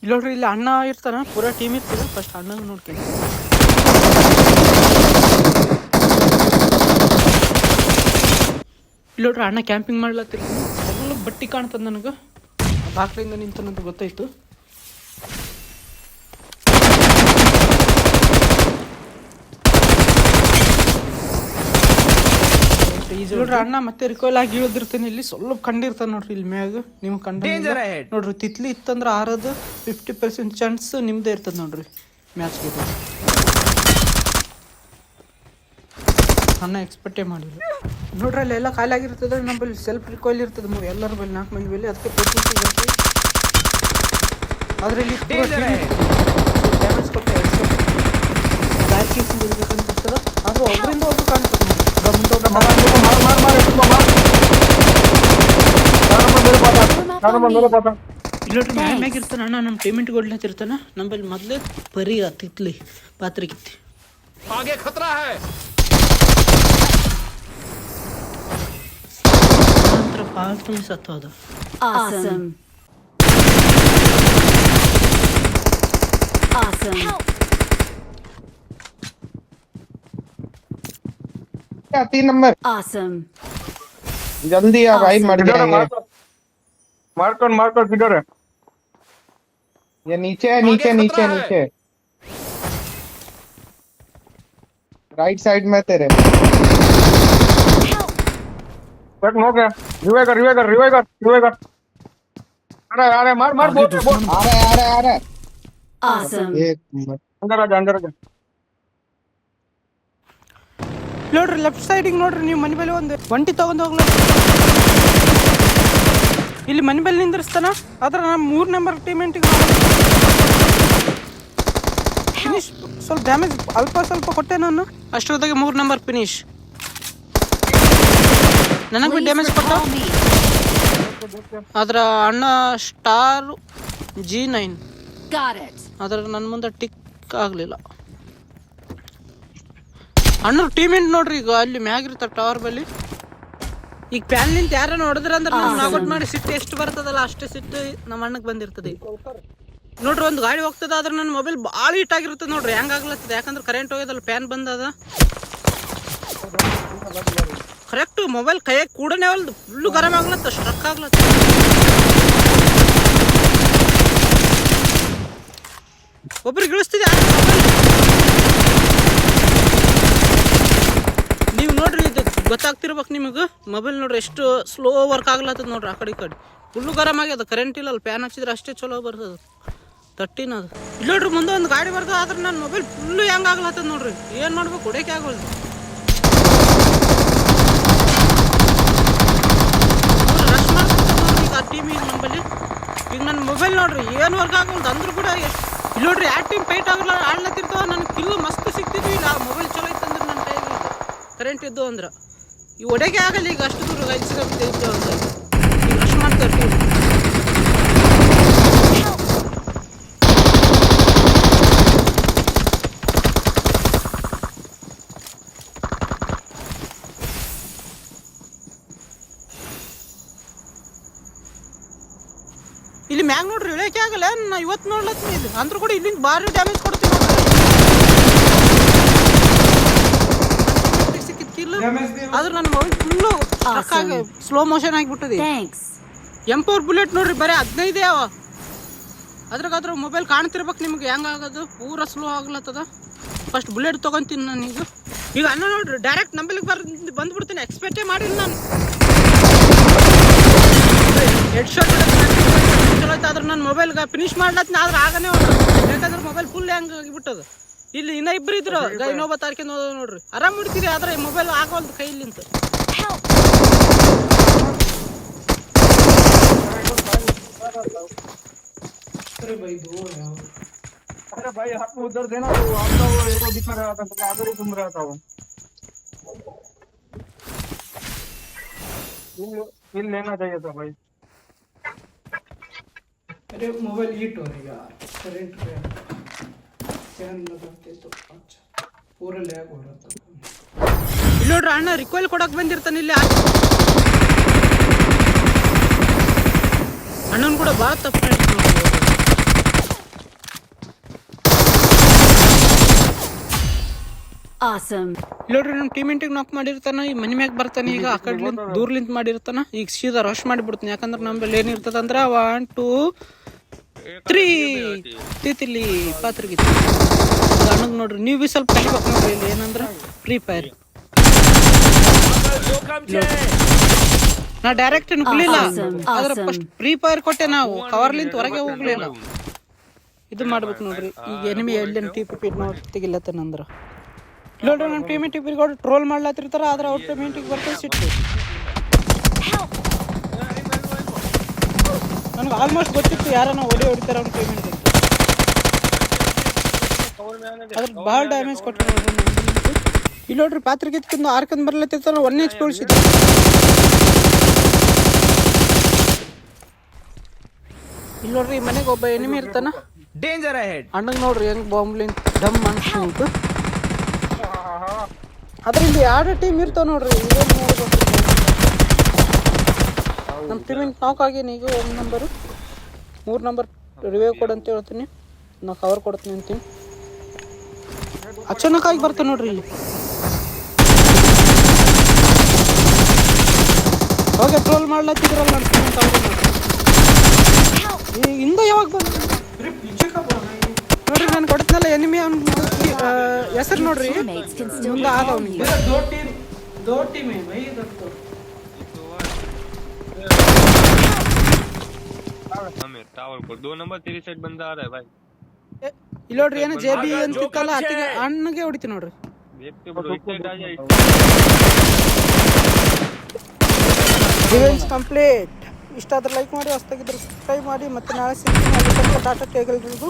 ಇಲ್ಲಿ ನೋಡ್ರಿ, ಇಲ್ಲಿ ಅಣ್ಣ ಇರ್ತಾನ, ಪೂರಾ ಟೀಮ್ ಇರ್ತದೆ. ಫಸ್ಟ್ ಅಣ್ಣ ನೋಡ್ಕೊಂಡು ಇಲ್ಲಿ ನೋಡ್ರಿ, ಅಣ್ಣ ಕ್ಯಾಂಪಿಂಗ್ ಮಾಡ್ಲತ್ತಿರ್ ಎಲ್ಲ ಬಟ್ಟಿ ಕಾಣ್ತದ. ನನಗೆ ಬಾಕ್ಲಿಂದ ನಿಂತನಂತ ಗೊತ್ತಾಯ್ತು. ನೋಡ್ರಿ, ಅಣ್ಣ ಮತ್ತೆ ರಿಕಾಲ್ ಆಗಿ ಇಳಿದಿರ್ತಾನೆ. ಇಲ್ಲಿ ಸ್ವಲ್ಪ ಕಂಡಿರ್ತಾನೆ ನೋಡ್ರಿ, ಇಲ್ಲಿ ಮ್ಯಾಗ ನಿಮ್ಗೆ ಕಂಡ ನೋಡ್ರಿ. ತಿತ್ಲಿ ಇತ್ತಂದ್ರೆ ಆರೋದು 50% ಚಾನ್ಸ್ ನಿಮ್ದೇ ಇರ್ತದೆ ನೋಡ್ರಿ ಮ್ಯಾಚ್ಗೆ. ಅಣ್ಣ ಎಕ್ಸ್ಪೆಕ್ಟೇ ಮಾಡಿಲ್ಲ ನೋಡ್ರಿ. ಅಲ್ಲಿ ಎಲ್ಲ ಖಾಲಿ ಆಗಿರ್ತದೆ. ನಮ್ಮಲ್ಲಿ ಸೆಲ್ಫ್ ರಿಕಾಲ್ ಇರ್ತದೆ ಎಲ್ಲರ ಬಲ್ಲಿ, 4 ಮಂದಿ ಬಲ್ಲಿ. ಅದಕ್ಕೆ ಇರುತ್ತೆ. ಆದರೆ ಇಲ್ಲಿ ಡ್ಯಾಮೇಜ್ ಕೊಟ್ಟು ಇರ್ಬೇಕಂತಿರ್ತದೆ. ಆದರೂ ಒಬ್ಬರಿಂದ ಒಬ್ರು ಕಾಣ್ತದೆ. ಇಲ್ಲೋಟ್ರಿ ಮ್ಯಾಗ ಇರ್ತಾನ ಅಣ್ಣ. ನಮ್ಮ ಪೇಮೆಂಟ್ ಕೊಡ್ಲತ್ತಿರ್ತಾನ. ನಮ್ಮಲ್ಲಿ ಮೊದಲೇ ಪರಿ ತಿತ್ಲಿ ಪಾತ್ರೆ ಕಿತ್ತಿ ನಂತರ ಪಾಲ್ತು ಸತ್ತೋದ. क्या 3 नंबर जल्दी आ भाई, मर जाएंगे। मार्कर किधर है? ये नीचे है, नीचे राइट साइड में तेरे। एक नॉक है। रिवाइव कर। अरे मार आ रहे Awesome. एक नंबर। अंदर आ जा। ನೋಡ್ರಿ, ಲೆಫ್ಟ್ ಸೈಡಿಗೆ ನೋಡ್ರಿ. ನೀವು ಮನೆ ಮೇಲೆ ಒಂದು ಒಂಟಿ ತಗೊಂಡು ಹೋಗ್ಲಿ. ಇಲ್ಲಿ ಮನೆ ಮೇಲೆ ನಿಂದಿರ್ಸ್ತಾನ. ಆದ್ರೆ ನಾನು 3 ನಂಬರ್ ಟೀಮೆಂಟಿಗೆ ಫಿನಿಶ್. ಸ್ವಲ್ಪ ಡ್ಯಾಮೇಜ್ ಸ್ವಲ್ಪ ಕೊಟ್ಟೆ ನಾನು. ಅಷ್ಟೊತ್ತಿಗೆ 3 ನಂಬರ್ ಫಿನಿಶ್. ನನಗೆ ಬಿ ಡ್ಯಾಮೇಜ್ ಕೊಟ್ಟ. ಆದ್ರೆ ಅಣ್ಣ ಸ್ಟಾರ್ G9 ಆದ್ರೆ ನನ್ನ ಮುಂದೆ ಟಿಕ್ ಆಗಲಿಲ್ಲ. ಅಣ್ಣವ್ರ ಟೀಮೆಂಟ್ ನೋಡ್ರಿ. ಈಗ ಅಲ್ಲಿ ಮ್ಯಾಗಿರ್ತಾರ ಟವರ್ ಬಲ್ಲಿ. ಈಗ ಪ್ಯಾನ್ ನಿಂತ ಯಾರನ್ನ ಹೊಡೆದ್ರ ಅಂದ್ರೆ ನಾವು ನಾಗೌಟ್ ಮಾಡಿ ಸಿಟ್ಟು ಎಷ್ಟು ಬರ್ತದಲ್ಲ ಅಷ್ಟೇ ಸಿಟ್ಟು ನಮ್ಮ ಅಣ್ಣಗೆ ಬಂದಿರ್ತದೆ. ನೋಡ್ರಿ, ಒಂದು ಗಾಡಿ ಹೋಗ್ತದ. ಆದ್ರೆ ನನ್ನ ಮೊಬೈಲ್ ಭಾಳ ಹೀಟ್ ಆಗಿರ್ತದೆ ನೋಡ್ರಿ. ಹೆಂಗ್ ಆಗ್ಲತ್ತದ ಯಾಕಂದ್ರೆ ಕರೆಂಟ್ ಹೋಗ್ಯದಲ್ಲ, ಫ್ಯಾನ್ ಬಂದದ. ಕರೆಕ್ಟ್ ಮೊಬೈಲ್ ಕೈಯಾಗ ಕೂಡನೇ ಅವಲ್ದು ಫುಲ್ಲು ಗರಂ ಆಗ್ಲತ್ತ, ಸ್ಟ್ರಕ್ ಆಗ್ಲತ್ತ. ಒಬ್ರಿಗೆ ಇಳಿಸ್ತಿದೆ ನೀವು ನೋಡ್ರಿ. ಇದು ಗೊತ್ತಾಗ್ತಿರ್ಬೇಕು ನಿಮಗೆ. ಮೊಬೈಲ್ ನೋಡ್ರಿ ಎಷ್ಟು ಸ್ಲೋ ವರ್ಕ್ ಆಗ್ಲತ್ತದ ನೋಡ್ರಿ. ಆ ಕಡೆ ಈ ಕಡೆ ಫುಲ್ಲು ಗರಮ್ ಆಗ್ಯದ. ಕರೆಂಟ್ ಇಲ್ಲ, ಫ್ಯಾನ್ ಹಚ್ಚಿದ್ರೆ ಅಷ್ಟೇ ಚಲೋ ಬರ್ತದ. ತಟ್ಟಿನದು ಇಲ್ಲಿ ನೋಡ್ರಿ. ಮುಂದೆ ಒಂದು ಗಾಡಿ ಬರ್ತದೆ. ಆದ್ರೆ ನನ್ನ ಮೊಬೈಲ್ ಫುಲ್ಲು ಹೆಂಗ್ ಆಗ್ಲತ್ತದ ನೋಡ್ರಿ. ಏನು ಮಾಡ್ಬೇಕು, ಹೊಡೆಯಕ್ಕೆ ಆಗೋಲ್ದು. ರಶ್ ಮಾಡ್ತಿರ್ತದೆ ನೋಡ್ರಿ ಈಗ ಆ ಟೀಮಿಗೆ ನಂಬಲ್ಲಿ. ಈಗ ನನ್ನ ಮೊಬೈಲ್ ನೋಡ್ರಿ ಏನು ವರ್ಕ್ ಆಗೋಲ್ದು. ಅಂದ್ರೂ ಕೂಡ ಇಲ್ಲಿ ನೋಡ್ರಿ, ಯಾವ ಟೀಮ್ ಫೈಟ್ ಆಗಲ್ಲ ಆಡ್ಲತ್ತಿರ್ತಾವ. ನನಗೆ ಕಿಲ್ಲು ಮಸ್ತ್ ಸಿಗ್ತಿದ್ವಿ. ಇಲ್ಲ ಮೊಬೈಲ್ ಚಲೋ ಇತ್ತಂದ್ರೆ ನನ್ನ ಕೈಗೆ ಕರೆಂಟ್ ಇದ್ದು ಅಂದ್ರೆ ಈ ಒಡೆಗೆ ಆಗಲ್ಲ. ಈಗ ಅಷ್ಟು ದೂರ ಸಿಗುತ್ತೆ ಇದ್ದು ಅಂತ ಈಗ ರಶ್ ಮಾಡ್ತಾರೆ ಟೀಮ್. ಇಲ್ಲಿ ಮ್ಯಾಗ ನೋಡ್ರಿ ಇಳಿಯಕ್ಕೆ ಆಗಲ್ಲ. ನಾ ಇವತ್ತು ನೋಡ್ಲತ್ತೀನಿ. ಇಲ್ಲಿ ಅಂದ್ರೂ ಕೂಡ ಇಲ್ಲಿಂದ ಭಾರಿ ಡ್ಯಾಮೇಜ್ ಕೊಡ್ತೀನಿ ಸಿಕ್ಕಿಲ್ಲ. ಆದ್ರೆ ನನ್ನ ಮೊಬೈಲ್ ಫುಲ್ಲು ಸ್ಲೋ ಮೋಷನ್ ಆಗಿಬಿಟ್ಟದೆ. M4 ಬುಲೆಟ್ ನೋಡ್ರಿ, ಬರೀ 15 ಅವ. ಅದ್ರಾಗಾದ್ರೆ ಮೊಬೈಲ್ ಕಾಣ್ತಿರ್ಬೇಕು ನಿಮ್ಗೆ ಹೆಂಗ್ ಆಗೋದು. ಪೂರ ಸ್ಲೋ ಆಗ್ಲತ್ತದ. ಫಸ್ಟ್ ಬುಲೆಟ್ ತೊಗೊಂತೀನಿ ನಾನು. ಈಗ ಅಣ್ಣ ನೋಡ್ರಿ ಡೈರೆಕ್ಟ್ ನಂಬಲಿಗೆ ಬಂದ್ಬಿಡ್ತೀನಿ. ಎಕ್ಸ್ಪೆಕ್ಟೇ ಮಾಡಿಲ್ಲ ನಾನು. ಹೆಡ್ ಶಾಟ್ ಚಲೋ ಐತೆ. ಆದ್ರೆ ನನ್ನ ಮೊಬೈಲ್ಗೆ ಫಿನಿಶ್ ಮಾಡ್ಲತ್ತೀನಿ. ಆದ್ರೆ ಆಗನೇ ಯಾಕಂದ್ರೆ ಮೊಬೈಲ್ ಫುಲ್ ಹೆಂಗ್ ಆಗಿಬಿಟ್ಟದ. ಇಲ್ಲಿ ಇನ್ನ ಇಬ್ರು ಇದ್ರು, ಇನ್ನೊಬ್ಬ ತಾರ್ಕೊಂಡು ಹೋದ ನೋಡ್ರಿ. ಆರಾಮ್ ಮುಡ್ತೀರಿ. ಆದ್ರೆ ಮೊಬೈಲ್ ಆಗೋಲ್ದು ಕೈಲಿಂತ. अरे भाई हाथ में उधर देना, तो आपका वो एक दिखा रहा था, मैं आगे ही घूम रहा था वो। बिल लेना चाहिए था भाई। अरे मोबाइल हीट हो रही यार, करंट पे फैन लगाते तो अच्छा पूरा लैग हो रहा था. ಇಲ್ಲಿ ನೋಡ್ರಿ ಅಣ್ಣ ರಿಕ್ವೈಲ್ ಕೊಡಕ್ ಬಂದಿರ್ತಾನೆ. ಇಲ್ಲಿ ಅಣ್ಣನ್ ಕೂಡ ಭಾಳ ತಪ್ಪು ಇಲ್ಲೋಡ್ರಿ ನಮ್ಮ ಟೀಮೆಂಟಿಗೆ ನಾಕ್ ಮಾಡಿರ್ತಾನ ಈ ಮನಿ ಮ್ಯಾಗ ಬರ್ತಾನೆ ಈಗ ಆ ಕಡ್ಲಿಂದ ದೂರ್ಲಿಂತ ಮಾಡಿರ್ತಾನ ಈಗ ಸೀದಾ ರಶ್ ಮಾಡಿಬಿಡ್ತಾನೆ ಯಾಕಂದ್ರೆ ನಮ್ಮಲ್ಲಿ ಏನಿರ್ತದಂದ್ರ 1 2 3 ತಿತಿಲಿ ಪಾತ್ರಗಿತ್ತು ಅಣ್ಣಗ್ ನೋಡ್ರಿ ನೀವು ಬಿ ಸ್ವಲ್ಪ ಕಲಿಬೇಕು ನೋಡ್ರಿ ಇಲ್ಲಿ ಏನಂದ್ರ ಫ್ರೀ ಫೈರ್ ನಾ ಡೈರೆಕ್ಟ್ ನುಗ್ಲಿಲ್ಲ ಆದ್ರೆ ಫಸ್ಟ್ ಫ್ರೀ ಫೈರ್ ಕೊಟ್ಟೆ ನಾವು ಕವರ್ಲಿಂತ ಹೊರಗೆ ಹೋಗ್ಲಿಲ್ಲ ಇದು ಮಾಡ್ಬೇಕು ನೋಡ್ರಿ ಈಗ ಎನಿಮಿ ಎಲ್ಲಿ ಟಿಪಿ ನೋಡಿ ತೆಗಿಲತ್ತನಂದ್ರ ನೋಡ್ರಿ ನಮ್ಮ ಟೀಮೆಂಟ್ ಇಬ್ಬರಿಗೂ ಟ್ರೋಲ್ ಮಾಡ್ಲತ್ತಿರ್ತಾರ ಆದ್ರೆ ಅವ್ರ ಟೀಮೆಂಟಿಗೆ ಬರ್ತದೆ ಸಿಟ್ಟು ನನಗೆ ಆಲ್ಮೋಸ್ಟ್ ಗೊತ್ತಿತ್ತು ಯಾರನ್ನ ಹೊಡಿತಾರ ಅವ್ನ ಟೀಮೆಂಟ್ ಅದ್ರ ಭಾಳ ಡ್ಯಾಮೇಜ್ ಕೊಟ್ಟು ನೋಡ್ರಿ ಇಲ್ಲಿ ನೋಡ್ರಿ ಪಾತ್ರೆಗೆ ಎತ್ಕೊಂಡು ಆರ್ಕಂದ್ ಬರ್ಲತ್ತಿರ್ತಾರ 1 HP ಉಳಿಸಿದ್ರು ಇಲ್ಲಿ ನೋಡ್ರಿ ಈ ಮನೆಗೆ ಒಬ್ಬ ಎನಿಮಿ ಇರ್ತಾನ ಡೇಂಜರ್ ಅಹೆಡ್ ಅಣ್ಣಗೆ ನೋಡ್ರಿ ಹೆಂಗ್ ಬಾಂಬ್ಲಿಂಗ್ ಡಮ್ ಅನ್ಸ್ತು ಆದ್ರೆ ಇಲ್ಲಿ 2 ಟೀಮ್ ಇರ್ತಾವ ನೋಡ್ರಿ ಇದೇನು ನೋಡ್ಬೇಕು ನಮ್ಮ ಟೀಮಿಗೆ ನಾಕ್ ಆಗೀನಿ ಈಗ 1 ನಂಬರು 3 ನಂಬರ್ ರಿವ್ಯೂ ಕೊಡು ಅಂತ ಹೇಳ್ತೀನಿ ನಾ ಕವರ್ ಕೊಡ್ತೀನಿ ಅಂತೀನಿ ಅಚಾನಕ್ ಆಗಿ ಬರ್ತಾನೆ ನೋಡ್ರಿ ಇಲ್ಲಿ ಹೋಗಿ ಟ್ರೋಲ್ ಮಾಡ್ಲತ್ತಿದ್ರಲ್ಲ ನನ್ನ ಟೀಮಿಗೆ ಕವರ್ ಮಾಡಿ ಹಿಂದೆ ಯಾವಾಗ ಬಂದು ನೋಡ್ರಿ ನಾನು ಕೊಡ್ತೀನಲ್ಲ ಎನಿಮಿ ಹೆಸರು ನೋಡ್ರಿ ಮುಂದೆ ಆದ ಅವನಿಗೆ ಇಲ್ಲಿ ನೋಡ್ರಿ ಏನೋ JB ಅಂತಿತ್ತಲ್ಲ ಅತ್ತಿಗೆ ಅಣ್ಣಗೆ ಹೊಡಿತೀನಿ ನೋಡ್ರಿ ರಿವೆಂಜ್ ಕಂಪ್ಲೀಟ್ ಇಷ್ಟ ಆದ್ರೆ ಲೈಕ್ ಮಾಡಿ ಹೊಸ್ತಾಗಿದ್ರೆ ಸಬ್ಸ್ಕ್ರೈಬ್ ಮಾಡಿ ಮತ್ತೆ ನಾಳೆ ಸಿಗ್ತೀನಿ ಟಾಟಾ ಟೇಗಲ್ರಿಗೂ